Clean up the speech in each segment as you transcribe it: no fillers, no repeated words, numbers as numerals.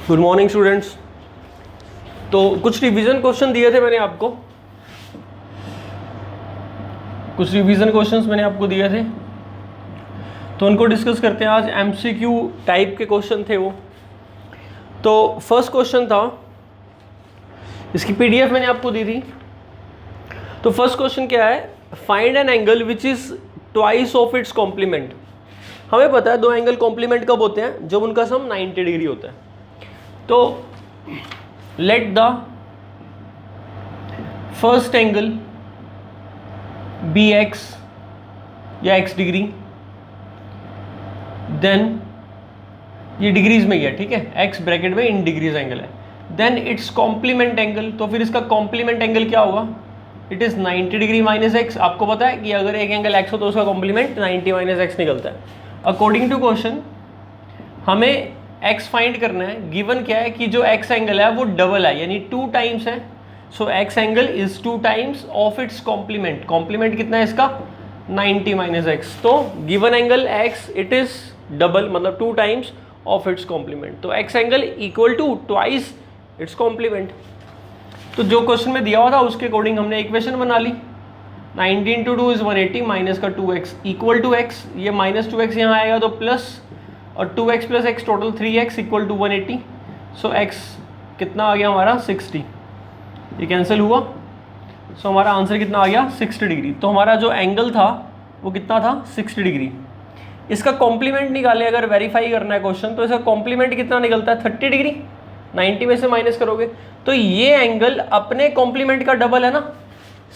Good morning students. तो कुछ revision question दिए थे मैंने आपको, दिए थे तो उनको डिस्कस करते हैं आज। एमसीक्यू टाइप के क्वेश्चन थे वो। तो फर्स्ट क्वेश्चन था, इसकी पीडीएफ मैंने आपको दी थी। तो फर्स्ट क्वेश्चन क्या है, find an angle which is twice of its complement. हमें पता है दो एंगल कॉम्प्लीमेंट कब होते हैं, जब उनका सम 90 डिग्री होता है। तो let the first angle be x या एक्स डिग्री, देन ये डिग्रीज में ही है, ठीक है, एक्स ब्रैकेट में इन डिग्रीज एंगल है, देन इट्स कॉम्प्लीमेंट एंगल। तो फिर इसका कॉम्प्लीमेंट एंगल क्या होगा, it is 90 degree minus x. आपको पता है कि अगर एक एंगल एक्स हो तो उसका कॉम्प्लीमेंट 90 माइनस एक्स निकलता है। अकॉर्डिंग टू क्वेश्चन हमें x फाइंड करना है। गिवन क्या है कि जो x एंगल है वो डबल है, यानी 2 टाइम्स है। So x angle is 2 times of its complement. Complement कितना है इसका, 90 माइनस एक्स। तो given angle x it is double, मतलब 2 टाइम्स ऑफ इट्स कॉम्प्लीमेंट। तो x angle equal to twice its complement. तो जो क्वेश्चन में दिया हुआ था उसके अकॉर्डिंग हमने इक्वेशन बना ली। 90 इंटू 2 इज 180 माइनस का 2x इक्वल टू x, ये माइनस 2x यहाँ आएगा तो प्लस, और 2x plus x total 3x equal to 180। So x कितना आ गया हमारा 60, ये कैंसिल हुआ। सो हमारा आंसर कितना आ गया 60 डिग्री। तो हमारा जो एंगल था वो कितना था 60 डिग्री। इसका कॉम्प्लीमेंट निकाले, अगर वेरीफाई करना है क्वेश्चन, तो इसका कॉम्प्लीमेंट कितना निकलता है 30 डिग्री। 90 में से माइनस करोगे तो ये एंगल अपने कॉम्प्लीमेंट का डबल है ना,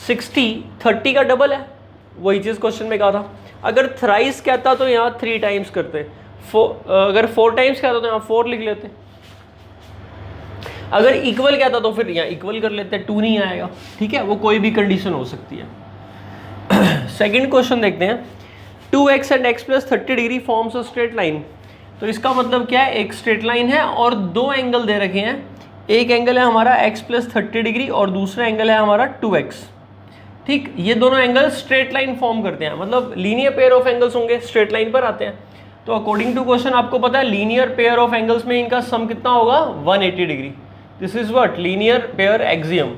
60 30 का डबल है। वही चीज़ क्वेश्चन में कहा था। अगर थ्राइस कहता तो यहाँ 3 टाइम्स करते, अगर 4 टाइम्स कहता तो यहाँ 4 लिख लेते। अगर इक्वल कहता तो फिर यहाँ इक्वल कर लेते, 2 नहीं आएगा, ठीक है। वो कोई भी कंडीशन हो सकती है। सेकंड क्वेश्चन देखते हैं, 2x and x plus 30 degree forms a straight line. तो इसका मतलब क्या है, एक स्ट्रेट लाइन है और 2 एंगल दे रखे हैं। एक एंगल है हमारा x प्लस 30 डिग्री और दूसरा एंगल है हमारा 2x, ठीक। ये दोनों एंगल स्ट्रेट लाइन फॉर्म करते हैं, मतलब लीनियर पेयर ऑफ एंगल्स होंगे, स्ट्रेट लाइन पर आते हैं। तो अकॉर्डिंग टू क्वेश्चन आपको पता है लीनियर पेयर ऑफ एंगल्स में इनका सम कितना होगा 180 degree. This is what linear pair axiom,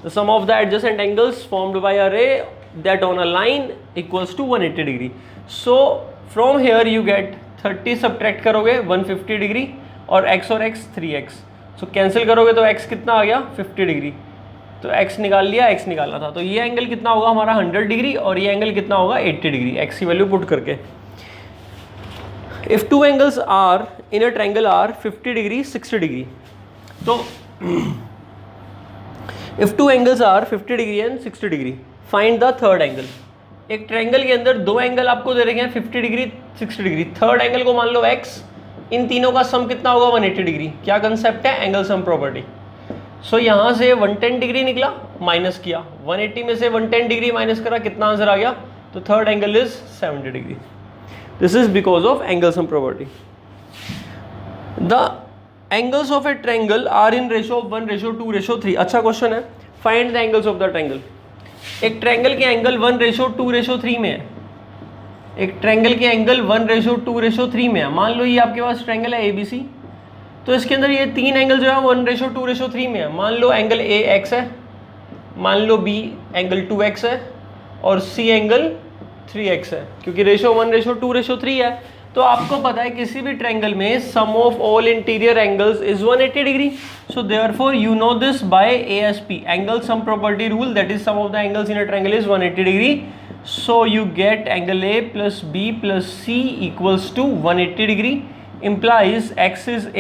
the sum of the adjacent angles formed by a ray that on a line equals to 180 degree. So from here you get 30 subtract करोगे 150 degree और x और x 3x। सो cancel करोगे तो x कितना आ गया 50 degree. तो x निकाल लिया, x निकालना था। तो ये एंगल कितना होगा हमारा 100 डिग्री और ये एंगल कितना होगा 80 डिग्री, x की वैल्यू पुट करके। If two angles are in a triangle are 50 degree 60 degree, तो if two angles are 50 degree and 60 degree, find the third angle। एक ट्रायंगल के अंदर 2 एंगल आपको दे रखे हैं 50 डिग्री 60 डिग्री, थर्ड एंगल को मान लो x, इन तीनों का सम कितना होगा 180 डिग्री। क्या कंसेप्ट है, एंगल सम प्रॉपर्टी। सो यहाँ से 110 डिग्री निकला, माइनस किया, 180 में से 110 डिग्री माइनस करा, कितना आंसर आ गया, तो third angle is 70 degree. This is because of angle sum property. The angles of a triangle are in ratio of 1:2:3। अच्छा क्वेश्चन है, find the angles of the triangle। एक ट्रायंगल के angle 1:2:3 में है, एक ट्रायंगल के एंगल 1:2:3 में है। मान लो ये आपके पास ट्रायंगल है ABC, तो इसके अंदर ये 3 एंगल जो है 1:2:3 में है। मान लो एंगल A x है, मान लो B एंगल 2x है और C एंगल 3x है, क्योंकि रेशो 1:2:3 है। तो आपको पता है किसी भी ट्रायंगल में sum of all interior angles is 180 degree. So therefore you know this by ASP, angle sum property rule, that is sum of the angles in a triangle is 180 degree. So you get angle A plus B plus C equals to 180 degree, implies A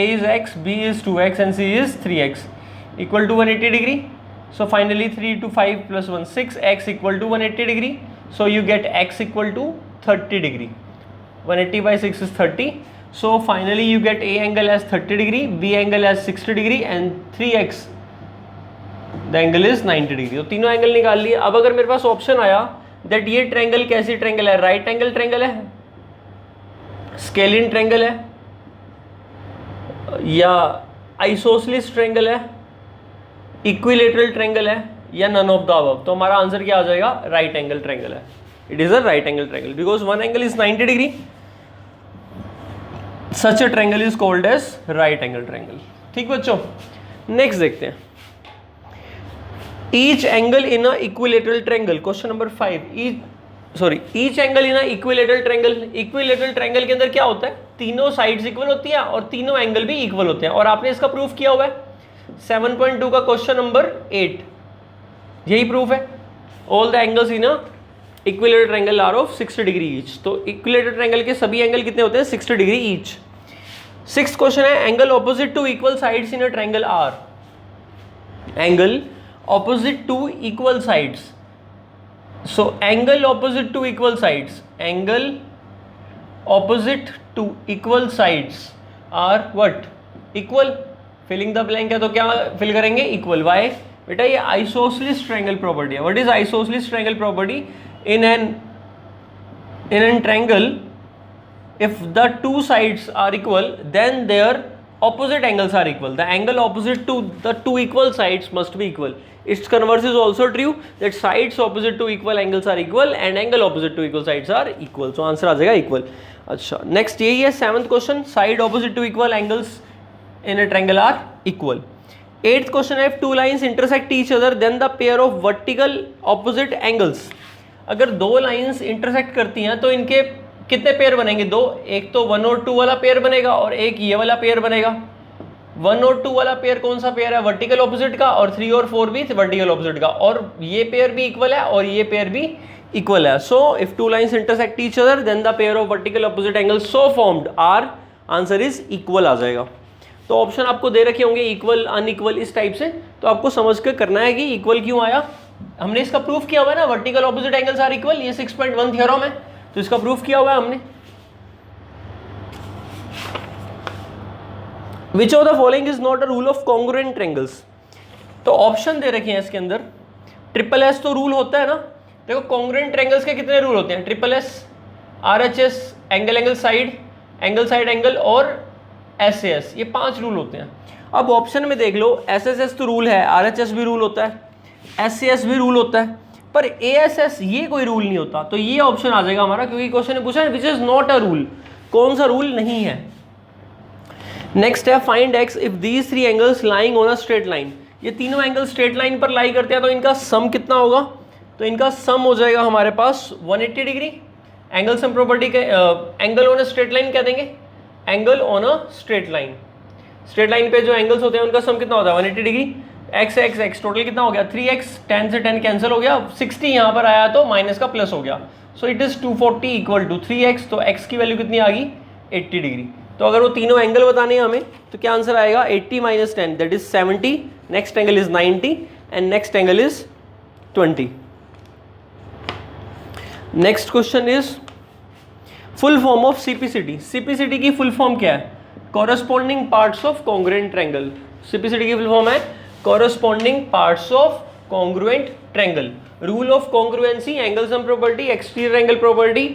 is x, B is 2x and C is 3x equal to 180 degree. So finally 3 to 5 plus 1 6, x equal to 180 degree. So you get x equal to 30 degree. 180 by 6 is 30. So finally you get A angle as 30 degree, B angle as 60 degree and 3x the angle is 90 degree. तो तीनों angle निकाल लिए। अब अगर मेरे पास option आया that ये triangle कैसी ट्रायंगल है, राइट एंगल ट्रायंगल है, स्केलिन ट्रायंगल है या आइसोसेलेस ट्रायंगल है, इक्विलेटरल ट्रायंगल है या नन ऑफ द अबव, तो हमारा आंसर क्या आ जाएगा, राइट एंगल ट्रायंगल है। It is a right angle triangle because one angle is 90 degree, such a triangle is called as right angle triangle. ठीक बच्चों, नेक्स्ट देखते हैं each angle in a equilateral triangle, question number 5। Each angle in a equilateral triangle, equilateral triangle के अंदर क्या होता है, तीनों साइड्स इक्वल होती है और तीनों एंगल भी इक्वल होते हैं, और आपने इसका प्रूफ किया हुआ है 7.2 का क्वेश्चन नंबर 8, यही प्रूफ है। All the angles in a equilateral triangle are of 60 degree each, तो इक्विलेटरल ट्रायंगल के सभी एंगल कितने होते हैं, 60 डिग्री ईच। 6th क्वेश्चन है angle opposite to equal sides in a triangle are, angle opposite to equal sides, so angle opposite to equal sides, angle opposite to equal sides are what, equal, filling the blank है तो क्या fill करेंगे, equal। why बेटा, ये isosceles triangle property है। what is isosceles triangle property, in an triangle if the two sides are equal then their opposite angles are equal, the angle opposite to the two equal sides must be equal। its converse is also true that sides opposite to equal angles are equal and angle opposite to equal sides are equal, so answer आ जाएगा equal। अच्छा, next यही है 7th question, side opposite to equal angles in a triangle are equal. 8th question है, if two lines intersect each other then the pair of vertical opposite angles, अगर दो lines intersect करती हैं तो इनके कितने पेयर बनेंगे, दो, एक तो 1 और 2 वाला पेयर बनेगा और एक ये वाला पेयर बनेगा। 1 और 2 वाला पेयर कौन सा पेयर है, वर्टिकल ऑपोजिट का, और 3 और 4 भी वर्टिकल ऑपोजिट का, और ये पेयर भी इक्वल है और ये पेयर भी इक्वल है। So if two lines intersect each other then the pair of vertical opposite angles so formed are, answer is equal आ जाएगा। तो ऑप्शन आपको दे रखे होंगे इक्वल, अनइक्वल, इस टाइप से, तो आपको समझ के करना है कि इक्वल क्यों आया। हमने इसका प्रूफ किया हुआ है ना, vertical opposite angles are equal, ये 6.1 थ्योरम है, तो इसका प्रूफ किया हुआ है हमने। विच of the following is not a rule of congruent triangles, तो ऑप्शन दे रखे हैं इसके अंदर। ट्रिपल एस तो रूल होता है ना, देखो कॉन्ग्रुएंट ट्रायंगल्स के कितने रूल होते हैं, triple S, RHS, angle side angle और SAS, ये 5 रूल होते हैं। अब ऑप्शन में देख लो, SSS तो रूल है, RHS भी रूल होता है, SAS भी रूल होता है, पर ASS ये कोई रूल नहीं होता, तो ये ऑप्शन आ जाएगा हमारा, क्योंकि क्वेश्चन ने पूछा है which is not a rule, कौन सा रूल नहीं है। नेक्स्ट है find x if these 3 angles lying on a straight line, ये तीनों एंगल स्ट्रेट लाइन पर लाई करते हैं तो इनका सम कितना होगा, तो इनका सम हो जाएगा हमारे पास 180 डिग्री। एंगल सम प्रॉपर्टी के angle on a straight line कह देंगे, angle on a straight line, straight line पे जो एंगल्स होते हैं उनका सम कितना होता है 180 डिग्री। x टोटल कितना हो गया 3x, 10 से 10 कैंसिल हो गया, 60 यहाँ पर आया तो माइनस का प्लस हो गया, so it is 240 equal to 3x, तो x की वैल्यू कितनी आ गई 80 डिग्री। तो अगर वो तीनों एंगल बताने हैं हमें तो क्या आंसर आएगा 80 minus 10 that is 70, next angle is 90 and next angle is 20। Next question is full form of CPCT, CPCT की फुल फॉर्म क्या है, corresponding parts of congruent triangle. CPCT की फुल फॉर्म है corresponding parts of congruent triangle. Rule of congruency, angle sum property, exterior angle property,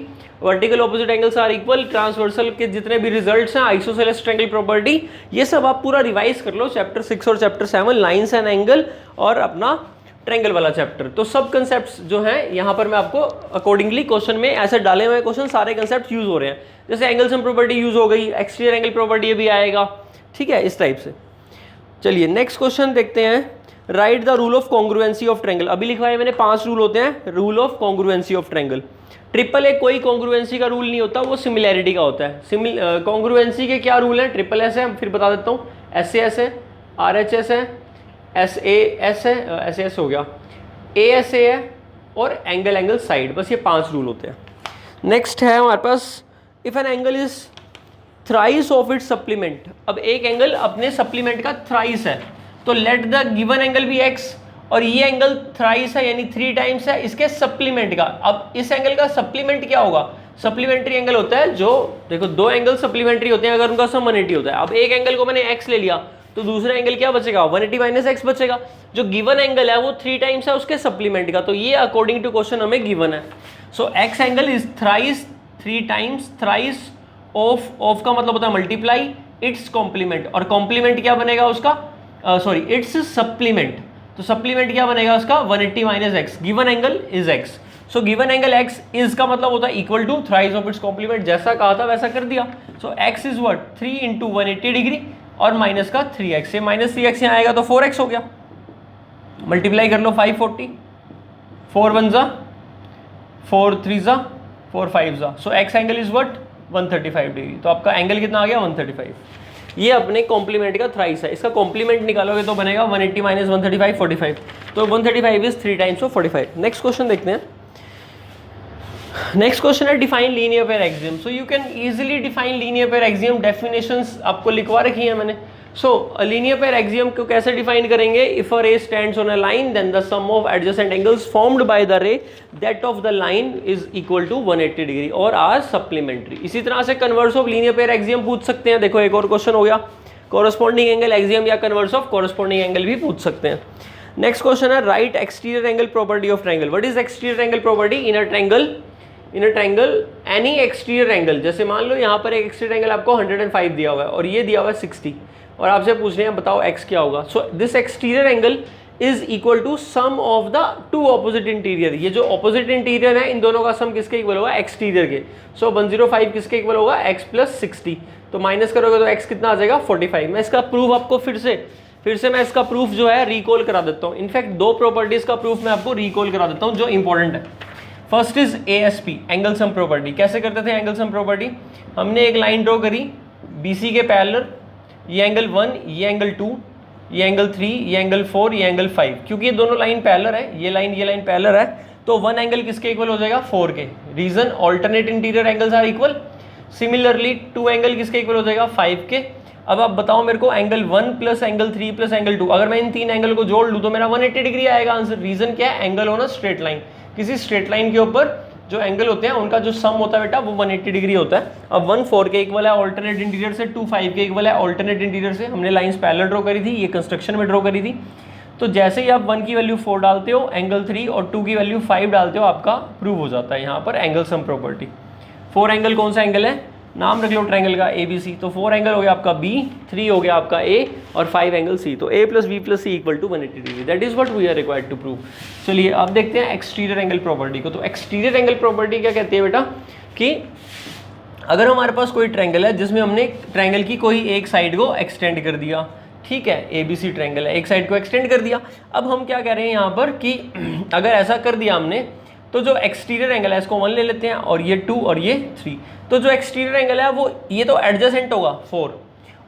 vertical opposite angles are equal, transversal के जितने भी results हैं, isosceles triangle property, ये सब आप पूरा रिवाइज कर लो, चैप्टर 6 और चैप्टर 7, लाइंस एंड एंगल और अपना ट्रायंगल वाला चैप्टर। तो सब कंसेप्ट्स जो हैं यहाँ पर मैं आपको अकॉर्डिंगली क्वेश्चन में ऐसे डाले हुए क्वेश्चन, सारे कंसेप्ट यूज हो रहे हैं, जैसे एंगल सम प्रॉपर्टी यूज हो गई, एक्सटीरियर एंगल प्रॉपर्टी भी आएगा, ठीक है, इस टाइप से। चलिए नेक्स्ट क्वेश्चन देखते हैं, right the rule of congruency of triangle. अभी लिखवाए मैंने 5 रूल होते हैं rule of congruency of triangle. Triple A कोई कॉन्ग्रुएंसी का रूल नहीं होता, वो सिमिलैरिटी का होता है। कॉन्ग्रुएंसी के क्या रूल हैं, ट्रिपल एस है, फिर बता देता हूँ, SAS है, RHS है, SAS है, SAS हो गया, ASA है और एंगल साइड, बस ये 5 रूल होते हैं। नेक्स्ट है हमारे पास if an angle is thrice of its supplement, अब एक एंगल अपने सप्लीमेंट का थ्राइस है, तो लेट द गिवन एंगल भी x, और ये एंगल थ्राइस है यानी 3 टाइम्स है इसके सप्लीमेंट का। अब इस एंगल का सप्लीमेंट क्या होगा, सप्लीमेंट्री एंगल होता है जो, देखो 2 एंगल सप्लीमेंट्री होते हैं अगर उनका सम 180 होता है। अब एक एंगल को मैंने x ले लिया तो दूसरा एंगल क्या बचेगा 180 माइनस x बचेगा, जो गिवन एंगल है वो 3 टाइम्स है उसके सप्लीमेंट का, तो ये अकॉर्डिंग टू क्वेश्चन हमें गिवन है। So x angle is thrice, 3 times, thrice of का मतलब होता है मल्टीप्लाई, इट्स कॉम्प्लीमेंट, और कॉम्प्लीमेंट क्या बनेगा उसका, सॉरी इट्स सप्लीमेंट, तो सप्लीमेंट क्या बनेगा उसका 180 minus x, given angle is x, so given angle x is का मतलब होता है equal to thrice of its complement, जैसा कहा था वैसा कर दिया। So x is what 3 into 180 degree, और माइनस का 3x, ये माइनस 3x यहाँ आएगा तो 4x हो गया, मल्टीप्लाई कर लो 540, 4 1 जा 4 3 जा 4 5 जा, सो x angle is what 135 degree. तो आपका एंगल कितना आ गया 135। ये अपने कॉम्प्लीमेंट का थ्राइस है, इसका कॉम्प्लीमेंट निकालोगे तो बनेगा 180 माइनस 135 45, तो 135 is 3 times of 45। Next question देखते हैं। नेक्स्ट क्वेश्चन है define linear pair axiom. So you can easily define linear pair axiom, definitions आपको लिखवा रखी है मैंने। सो लीनियर पेयर एक्सियम को कैसे डिफाइन करेंगे, if a ray stands on a line then the sum of adjacent angles formed by the ray that of the line is equal to 180 degree और are supplementary. इसी तरह से converse of linear pair axiom पूछ सकते हैं। देखो एक और क्वेश्चन हो गया, कोरस्पॉन्डिंग एंगल एक्सियम या कन्वर्स ऑफ कोरस्पॉन्डिंग एंगल भी पूछ सकते हैं। नेक्स्ट क्वेश्चन है right exterior angle property of triangle. What is exterior angle property in a triangle any exterior angle. जैसे मान लो यहाँ पर एक एक्सटीरियर एंगल आपको 105 दिया हुआ है और ये दिया हुआ है 60 और आपसे पूछ रहे हैं बताओ x क्या होगा। So this exterior angle is equal to sum of the two opposite interior. ये जो ऑपोजिट इंटीरियर है इन दोनों का सम किसके इक्वल होगा, एक्सटीरियर के। सो 105 किसके इक्वल होगा, x प्लस 60, तो माइनस करोगे तो x कितना आ जाएगा 45। मैं इसका प्रूफ आपको फिर से मैं इसका प्रूफ जो है रिकॉल करा देता हूँ। इनफैक्ट दो प्रॉपर्टीज का प्रूफ मैं आपको रिकॉल करा देता हूँ जो इंपॉर्टेंट है। First is ASP angle sum property. कैसे करते थे एंगल सम प्रॉपर्टी, हमने एक लाइन ड्रॉ करी BC के पैरेलल, ये एंगल 1, ये एंगल 2, ये एंगल 3, ये एंगल 4, ये एंगल 5। क्योंकि ये दोनों लाइन पैरेलल है, ये लाइन पैरेलल है, तो वन एंगल किसके इक्वल हो जाएगा 4 के। Reason alternate interior angles are equal. Similarly two angle किसके इक्वल हो जाएगा 5 के। अब आप बताओ मेरे को angle 1 plus angle 3 plus angle 2, अगर मैं इन तीन एंगल को जोड़ लूँ तो मेरा 180 डिग्री आएगा आंसर। रीजन क्या है, एंगल होना स्ट्रेट लाइन। किसी स्ट्रेट लाइन के ऊपर जो एंगल होते हैं उनका जो सम होता है बेटा वो 180 डिग्री होता है। अब 1 4 के इक्वल है ऑल्टरनेट इंटीरियर से, 2 5 के इक्वल है ऑल्टरनेट इंटीरियर से। हमने लाइंस पैरेलल ड्रॉ करी थी, ये कंस्ट्रक्शन में ड्रॉ करी थी। तो जैसे ही आप 1 की वैल्यू 4 डालते हो, एंगल 3 और 2 की वैल्यू 5 डालते हो, आपका प्रूव हो जाता है यहाँ पर एंगल सम प्रॉपर्टी। 4 एंगल कौन सा एंगल है, नाम रख लो ट्रायंगल का ABC। तो 4 एंगल हो गया आपका B, 3 हो गया आपका A और 5 एंगल C। तो A plus B plus C equal to 180 degree. That is what we are required to prove. चलिए अब देखते हैं एक्सटीरियर एंगल प्रॉपर्टी को। तो एक्सटीरियर एंगल प्रॉपर्टी क्या कहती है बेटा, कि अगर हमारे पास कोई ट्रायंगल है जिसमें हमने ट्रायंगल की कोई एक साइड को एक्सटेंड कर दिया, ठीक है, ABC ट्रायंगल है, एक साइड को एक्सटेंड कर दिया। अब हम क्या कह रहे हैं यहाँ पर कि अगर ऐसा कर दिया हमने तो जो एक्सटीरियर एंगल है इसको 1 ले लेते हैं और ये 2 और ये 3। तो जो एक्सटीरियर एंगल है वो ये तो एडजेसेंट होगा 4,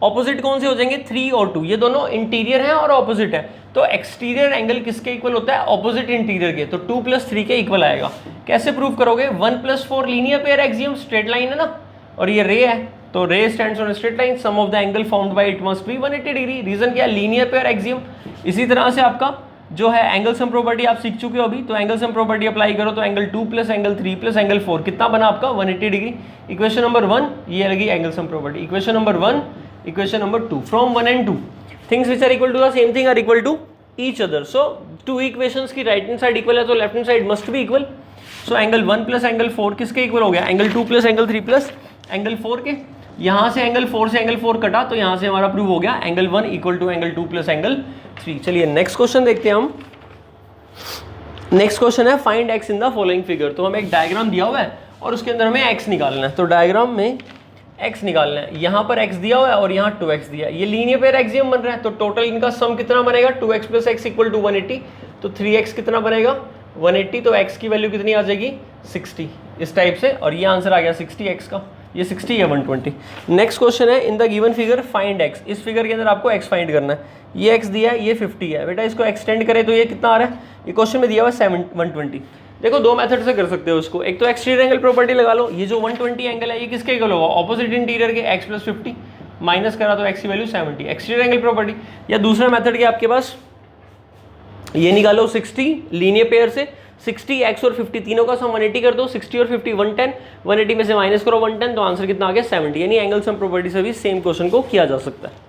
ऑपोजिट कौन से हो जाएंगे 3 और 2, ये दोनों इंटीरियर हैं और ऑपोजिट है। तो एक्सटीरियर एंगल किसके इक्वल होता है, ऑपोजिट इंटीरियर के। तो 2 प्लस 3 के इक्वल आएगा। कैसे प्रूव करोगे, 1 plus 4 linear pair axiom, straight line है ना, और ये रे है, तो ray stands on straight line, sum of the angle formed by it must be 180 degree. Reason क्या है, लीनियर पेयर एक्सियम। इसी तरह से आपका जो है एंगल सम प्रॉपर्टी आप सीख चुके हो अभी, तो एंगल सम प्रॉपर्टी अप्लाई करो तो angle 2 plus angle 3 plus angle 4 कितना बना आपका 180 डिग्री। इक्वेशन नंबर 1 ये लगी angle sum property. Equation number 1, equation number 2, from 1 and 2 things which are equal to the same thing are equal to each other. So two equations की right hand side equal है तो left hand side must be equal. So angle 1 plus angle 4 किसके equal हो गया, angle 2 plus angle 3 plus angle 4 के। यहाँ से angle 4 से एंगल 4 कटा तो यहाँ से हमारा प्रूव हो गया angle 1 equal to angle 2 plus angle 3। चलिए नेक्स्ट क्वेश्चन देखते हैं हम। नेक्स्ट क्वेश्चन है find x in the following figure. तो हमें एक डायग्राम दिया हुआ है और उसके अंदर हमें x निकालना है। तो डायग्राम में x निकालना है, यहाँ पर x दिया हुआ है और यहाँ 2x दिया है। ये लीनियर पेयर एक्सियम बन रहा है, तो टोटल इनका सम कितना बनेगा 2x plus x equal to 180। तो 3x कितना बनेगा 180, तो x की वैल्यू कितनी आ जाएगी 60 इस टाइप से, और ये आंसर आ गया 60x का, ये 60 है 120। नेक्स्ट क्वेश्चन है in the given figure find x। इस फिगर के अंदर आपको x फाइंड करना है। ये x दिया है, ये 50 है बेटा, इसको एक्सटेंड करें तो ये कितना आ रहा है, ये क्वेश्चन में दिया हुआ है 120। देखो दो मेथड से कर सकते हो इसको, एक तो एक्सटीरियर एंगल प्रॉपर्टी लगा लो। ये जो 120 एंगल है ये किसके इक्वल होगा, ऑपोजिट इंटीरियर के, x प्लस 50 माइनस करा तो x की वैल्यू 70, एक्सटीरियर एंगल प्रॉपर्टी। या दूसरा मेथड क्या आपके पास, ये निकालो 60 लीनियर पेयर से, 60 x और 50 तीनों का सम 180 कर दो, 60 और 50 110, 180 में से माइनस करो 110, तो आंसर कितना आ गया 70। यानी एंगल सम प्रॉपर्टी से भी सेम क्वेश्चन को किया जा सकता है।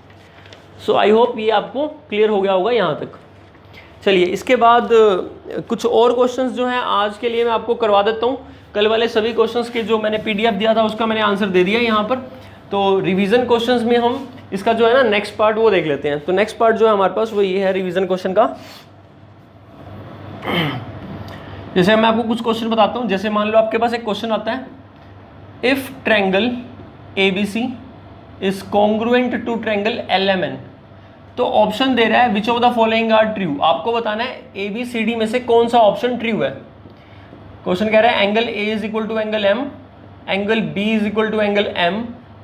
सो आई होप ये आपको क्लियर हो गया होगा यहाँ तक। चलिए इसके बाद कुछ और क्वेश्चंस जो हैं आज के लिए मैं आपको करवा देता हूँ। कल वाले सभी क्वेश्चंस के जो मैंने PDF दिया था उसका मैंने आंसर दे दिया यहाँ पर। तो रिवीजन क्वेश्चंस में हम इसका जो है ना नेक्स्ट पार्ट वो देख लेते हैं। तो नेक्स्ट पार्ट जो है हमारे पास वो ये है रिवीजन क्वेश्चन का। जैसे मैं आपको कुछ क्वेश्चन बताता हूँ। जैसे मान लो आपके पास एक क्वेश्चन आता है, if triangle ABC is congruent to triangle LMN। तो ऑप्शन दे रहा है which of the following are true. आपको बताना है ABCD में से कौन सा ऑप्शन ट्रू है। क्वेश्चन कह रहा है angle A is equal to angle M, angle B is equal to angle M,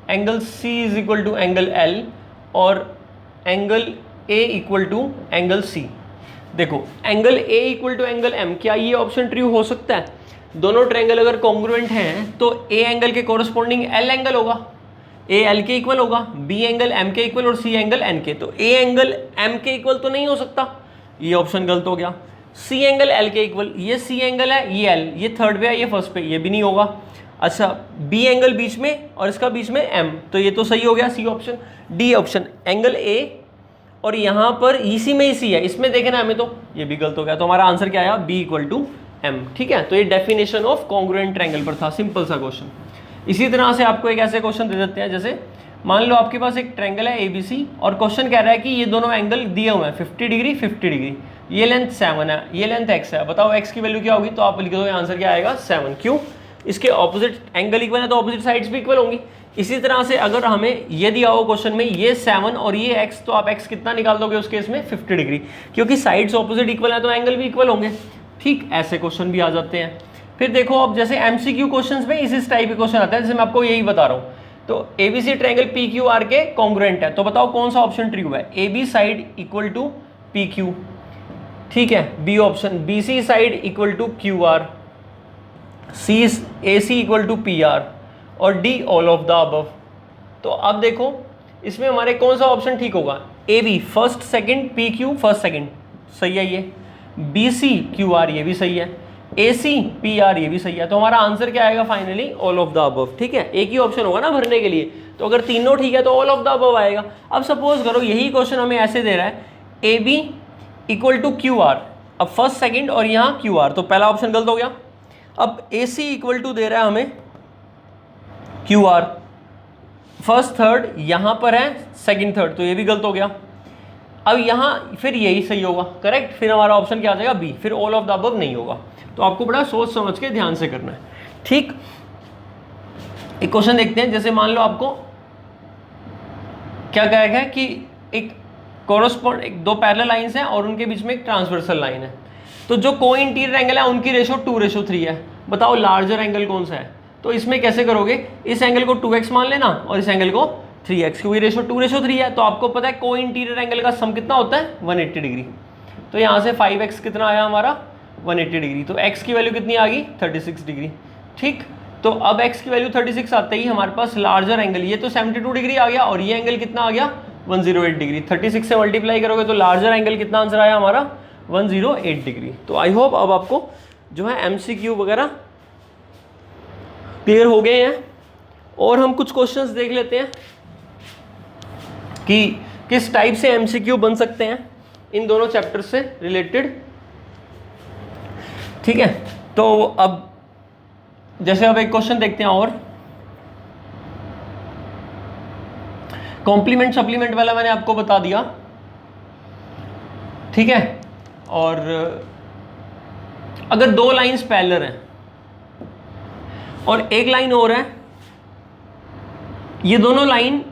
angle C is equal to angle L और angle A equal to angle C। देखो angle A equal to angle M, क्या ये option true हो सकता है? दोनों triangle अगर congruent हैं तो A एंगल के कोरस्पॉन्डिंग L एंगल होगा, A L के इक्वल होगा, B एंगल M के इक्वल और C एंगल N के। तो A एंगल M के इक्वल तो नहीं हो सकता, ये ऑप्शन गलत हो गया। C एंगल L के इक्वल, ये C एंगल है, ये L, ये थर्ड पे है, ये फर्स्ट पे, ये भी नहीं होगा। अच्छा B एंगल बीच में और इसका बीच में M, तो ये तो सही हो गया, C option. D option angle A और यहाँ पर इसी में ही C है, इसमें देखना हमें, तो ये भी गलत हो गया। तो हमारा आंसर क्या आया? B equal to M। ठीक है, तो ये डेफिनेशन ऑफ कॉन्ग्रुएंट ट्रायंगल पर था, सिंपल सा क्वेश्चन। इसी तरह से आपको एक ऐसे क्वेश्चन दे देते हैं, जैसे मान लो आपके पास एक ट्रायंगल है ABC और क्वेश्चन कह रहा है कि ये दोनों एंगल दिए हुए हैं 50 डिग्री 50 डिग्री, ये लेंथ 7 है, ये लेंथ x है, बताओ x की वैल्यू क्या होगी? तो आप लिख दो आंसर क्या आएगा? 7। क्यों? इसके ऑपोजिट एंगल इक्वल है तो ऑपोजिट साइड्स भी इक्वल होंगी। इसी तरह से अगर हमें ये दिया हो क्वेश्चन में ये 7 और ये x, तो आप x कितना निकाल दोगे उस केस में? 50 डिग्री, क्योंकि साइड्स ऑपोजिट इक्वल है तो एंगल भी इक्वल होंगे। ठीक, ऐसे क्वेश्चन भी आ जाते हैं। फिर देखो अब जैसे MCQ क्वेश्चंस में इस टाइप के क्वेश्चन आता है, जैसे मैं आपको यही बता रहा हूँ। तो ABC ट्रायंगल PQR के कॉन्ग्रुएंट है, तो बताओ कौन सा ऑप्शन ट्रू है? AB side equal to PQ, ठीक है, B option. BC side equal to QR, AC equal to PR और D all of the above. तो अब देखो इसमें हमारे कौन सा ऑप्शन ठीक होगा? AB first second, PQ first second, सही है ये। BC QR ये भी सही है, AC PR ये भी सही है। तो हमारा आंसर क्या आएगा finally? All of the above. ठीक है, एक ही ऑप्शन होगा ना भरने के लिए, तो अगर तीनों ठीक है तो ऑल ऑफ द अबव आएगा। अब सपोज करो यही क्वेश्चन हमें ऐसे दे रहा है AB इक्वल टू QR, अब फर्स्ट सेकंड और यहाँ QR, तो पहला ऑप्शन गलत हो गया। अब AC इक्वल टू दे रहा है हमें QR, फर्स्ट थर्ड, यहाँ पर है सेकंड थर्ड, तो ये भी गलत हो गया। अब यहाँ फिर यही सही होगा, करेक्ट। फिर हमारा ऑप्शन क्या आ जाएगा? B, फिर ऑल ऑफ द अबव नहीं होगा। तो आपको बड़ा सोच समझ के ध्यान से करना है। ठीक, एक क्वेश्चन देखते हैं। जैसे मान लो आपको क्या कहा गया कि एक दो पैरेलल लाइंस हैं और उनके बीच में एक ट्रांसवर्सल लाइन है, तो जो को इंटीरियर एंगल है उनकी रेशो 2:3 है। बताओ लार्जर एंगल कौन सा है? तो इसमें कैसे करोगे? इस एंगल को 2x मान लेना और इस एंगल को 3x, क्योंकि रेशो 2:3 है। तो आपको पता है को इंटीरियर एंगल का सम कितना होता है? 180 डिग्री। तो यहाँ से 5x कितना आया हमारा? 180 डिग्री। तो x की वैल्यू कितनी आ गई? 36 डिग्री। ठीक, तो अब x की वैल्यू 36 आते ही हमारे पास लार्जर एंगल, ये तो 72 डिग्री आ गया और ये एंगल कितना आ गया? 108 डिग्री। 36 से मल्टीप्लाई करोगे तो लार्जर एंगल कितना आंसर आया हमारा? 108 डिग्री। तो आई होप अब आपको जो है MCQ वगैरह क्लियर हो गए हैं। और हम कुछ क्वेश्चंस देख लेते हैं कि किस टाइप से MCQ बन सकते हैं इन दोनों चैप्टर से रिलेटेड। ठीक है, तो अब जैसे अब एक क्वेश्चन देखते हैं और कॉम्प्लीमेंट सप्लीमेंट वाला मैंने आपको बता दिया। ठीक है, और अगर दो लाइंस पैरेलल हैं और एक लाइन और है, ये दोनों लाइन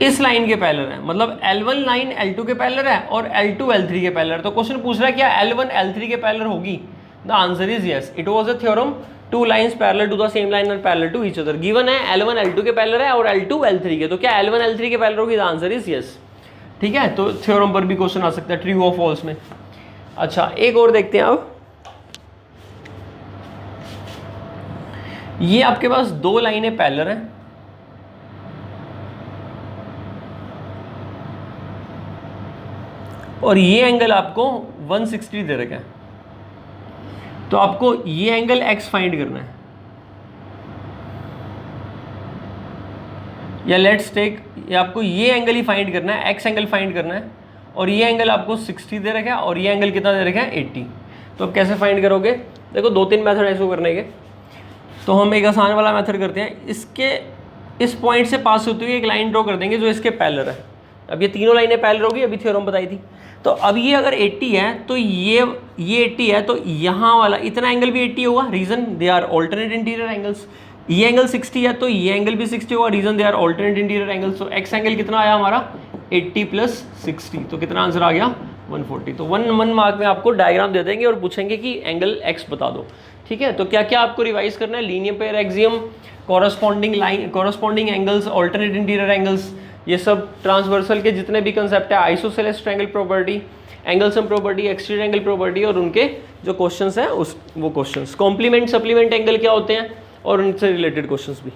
इस लाइन के पैरेलल है, मतलब L1 लाइन L2 के पैरेलल है और L2 L3 के पैरेलल है। तो क्वेश्चन पूछ रहा है क्या L1 L3 के पैरेलल होगी? The answer is yes. It was a theorem, two lines parallel to the same line are parallel to each other. Given है L1 L2 के पैरेलल है और L2 L3 के, तो क्या L1 L3 के पैरेलल होगी? The answer is yes. ठीक है, तो थ्योरम पर भी क्वेश्चन आ सकता है, ट्रू और फॉल्स में। अच्छा, एक और देखते हैं अब। ये आपके पास दो लाइनें पैरेलल हैं और ये एंगल आपको 160 दे रखा है, तो आपको ये एंगल x फाइंड करना है, या लेट्स टेक ये आपको ये एंगल ही फाइंड करना है, x एंगल फाइंड करना है, और ये एंगल आपको 60 दे रखा है और ये एंगल कितना दे रखा है? 80। तो अब कैसे फाइंड करोगे? देखो 2-3 मेथड है इसको करने के। तो हम एक आसान वाला मेथड करते हैं, इसके इस पॉइंट से पास होती हुई एक लाइन ड्रॉ कर देंगे जो इसके पैरेलल है। अब ये तीनों लाइनें पैरेलल होगी, अभी थ्योरम बताई थी। तो अब ये अगर 80 है तो ये 80 है, तो यहाँ वाला इतना एंगल भी 80 होगा। Reason they are alternate interior angles. ये एंगल 60 है तो ये एंगल भी 60 होगा, reason they are alternate interior angle. So x angle कितना आया हमारा 80 प्लस 60, तो कितना आंसर आ गया 140। तो 1 मार्क में आपको डायग्राम दे देंगे और पूछेंगे कि एंगल एक्स बता दो। ठीक है, तो क्या क्या आपको रिवाइज करना है, linear pair axiom, corresponding line, corresponding angles, alternate interior angles, ये सब ट्रांसवर्सल के जितने भी कंसेप्ट है, isosceles triangle property, angle sum property, exterior angle property और उनके जो क्वेश्चंस हैं उस वो क्वेश्चंस, कॉम्प्लीमेंट सप्लीमेंट एंगल क्या होते हैं और उनसे रिलेटेड क्वेश्चंस भी।